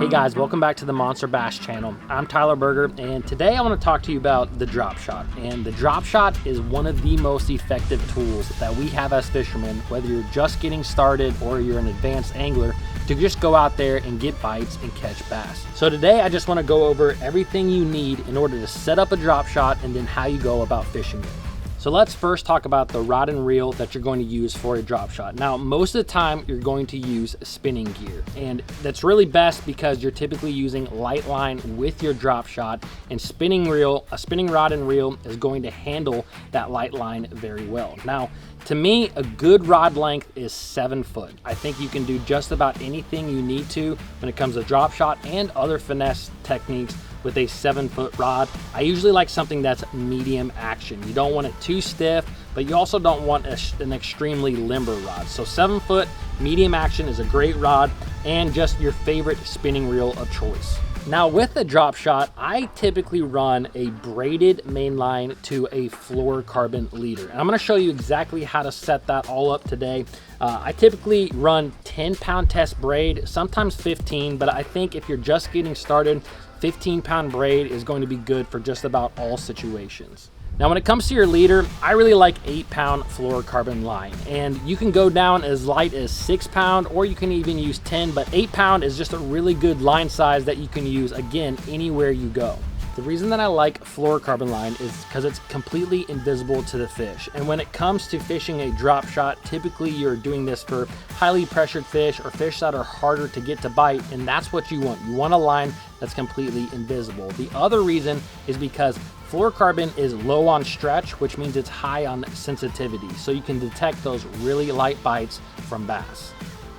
Hey guys, welcome back to the Monster Bass channel. I'm Tyler Berger, and today I want to talk to you about the drop shot. And the drop shot is one of the most effective tools that we have as fishermen, whether you're just getting started or you're an advanced angler, to just go out there and get bites and catch bass. So today I just want to go over everything you need in order to set up a drop shot and then how you go about fishing it. So let's first talk about the rod and reel that you're going to use for a drop shot. Now, most of the time you're going to use spinning gear, and that's really best because you're typically using light line with your drop shot, and a spinning rod and reel is going to handle that light line very well. Now, to me, a good rod length is 7 foot. I think you can do just about anything you need to when it comes to drop shot and other finesse techniques with a 7 foot rod. I usually like something that's medium action. You don't want it too stiff, but you also don't want an extremely limber rod. So 7 foot medium action is a great rod and just your favorite spinning reel of choice. Now with the drop shot, I typically run a braided mainline to a fluorocarbon leader. And I'm gonna show you exactly how to set that all up today. I typically run 10-pound test braid, sometimes 15, but I think if you're just getting started, 15-pound braid is going to be good for just about all situations. Now when it comes to your leader, I really like 8-pound fluorocarbon line, and you can go down as light as 6-pound or you can even use 10, but 8-pound is just a really good line size that you can use, again, anywhere you go. The reason that I like fluorocarbon line is because it's completely invisible to the fish. And when it comes to fishing a drop shot, typically you're doing this for highly pressured fish or fish that are harder to get to bite, and that's what you want. You want a line that's completely invisible. The other reason is because fluorocarbon is low on stretch, which means it's high on sensitivity, so you can detect those really light bites from bass.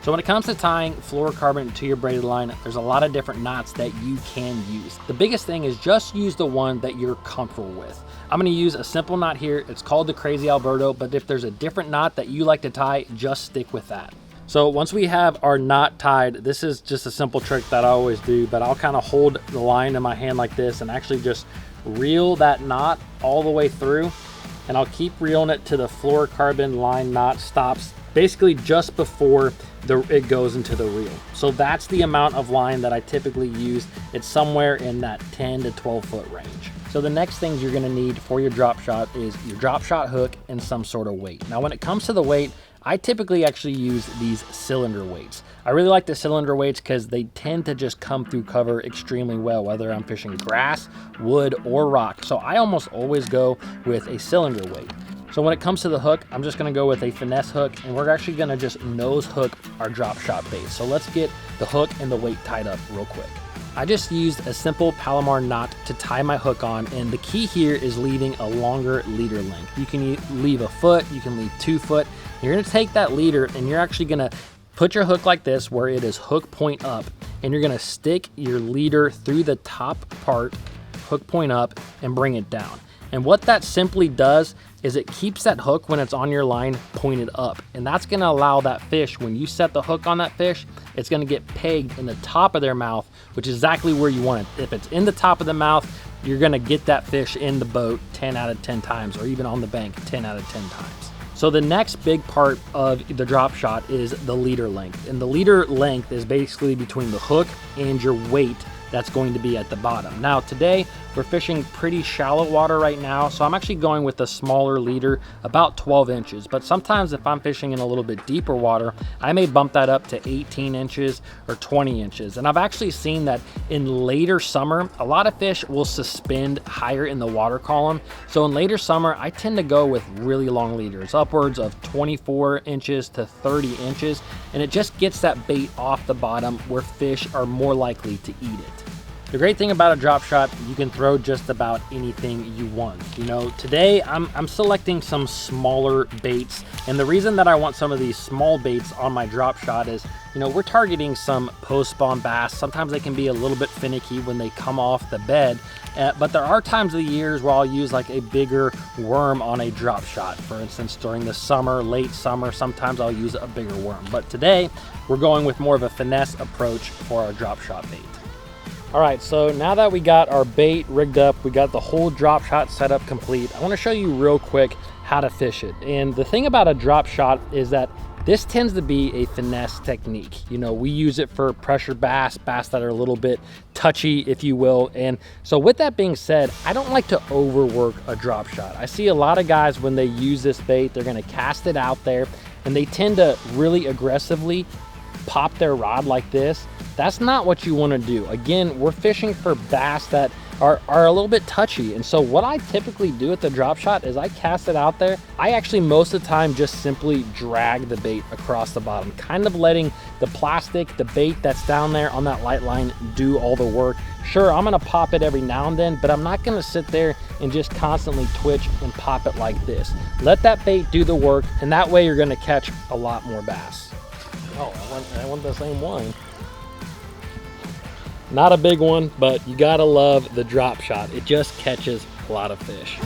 So when it comes to tying fluorocarbon to your braided line, there's a lot of different knots that you can use. The biggest thing is just use the one that you're comfortable with. I'm gonna use a simple knot here. It's called the Crazy Alberto, but if there's a different knot that you like to tie, just stick with that. So once we have our knot tied, this is just a simple trick that I always do, but I'll kind of hold the line in my hand like this and actually just reel that knot all the way through, and I'll keep reeling it to the fluorocarbon line knot stops basically just before it goes into the reel. So that's the amount of line that I typically use. It's somewhere in that 10 to 12 foot range. So the next things you're gonna need for your drop shot is your drop shot hook and some sort of weight. Now when it comes to the weight, I typically actually use these cylinder weights. I really like the cylinder weights because they tend to just come through cover extremely well, whether I'm fishing grass, wood, or rock. So I almost always go with a cylinder weight. So when it comes to the hook, I'm just gonna go with a finesse hook, and we're actually gonna just nose hook our drop shot bait. So let's get the hook and the weight tied up real quick. I just used a simple Palomar knot to tie my hook on, and the key here is leaving a longer leader length. You can leave a foot, you can leave 2 foot. You're gonna take that leader and you're actually gonna put your hook like this where it is hook point up, and you're gonna stick your leader through the top part, hook point up, and bring it down. And what that simply does is it keeps that hook when it's on your line pointed up. And that's gonna allow that fish, when you set the hook on that fish, it's gonna get pegged in the top of their mouth, which is exactly where you want it. If it's in the top of the mouth, you're gonna get that fish in the boat 10 out of 10 times, or even on the bank 10 out of 10 times. So the next big part of the drop shot is the leader length. And the leader length is basically between the hook and your weight that's going to be at the bottom. Now today, we're fishing pretty shallow water right now, so I'm actually going with a smaller leader, about 12 inches. But sometimes if I'm fishing in a little bit deeper water, I may bump that up to 18 inches or 20 inches. And I've actually seen that in later summer, a lot of fish will suspend higher in the water column. So in later summer, I tend to go with really long leaders, upwards of 24 inches to 30 inches. And it just gets that bait off the bottom where fish are more likely to eat it. The great thing about a drop shot, you can throw just about anything you want. You know, today I'm selecting some smaller baits, and the reason that I want some of these small baits on my drop shot is, you know, we're targeting some post-spawn bass. Sometimes they can be a little bit finicky when they come off the bed, but there are times of the years where I'll use like a bigger worm on a drop shot. For instance, during the summer, late summer, sometimes I'll use a bigger worm. But today, we're going with more of a finesse approach for our drop shot bait. All right, so now that we got our bait rigged up, we got the whole drop shot setup complete, I want to show you real quick how to fish it. And the thing about a drop shot is that This tends to be a finesse technique. You know, we use it for pressure bass that are a little bit touchy, if you will. And so with that being said, I don't like to overwork a drop shot. I see a lot of guys when they use this bait, they're gonna cast it out there and they tend to really aggressively pop their rod like this. That's not what you wanna do. Again, we're fishing for bass that are a little bit touchy. And so what I typically do at the drop shot is I cast it out there. I actually most of the time just simply drag the bait across the bottom, kind of letting the plastic, the bait that's down there on that light line do all the work. Sure, I'm gonna pop it every now and then, but I'm not gonna sit there and just constantly twitch and pop it like this. Let that bait do the work, and that way you're gonna catch a lot more bass. Oh, I want the same one. Not a big one, but you gotta love the drop shot. It just catches a lot of fish.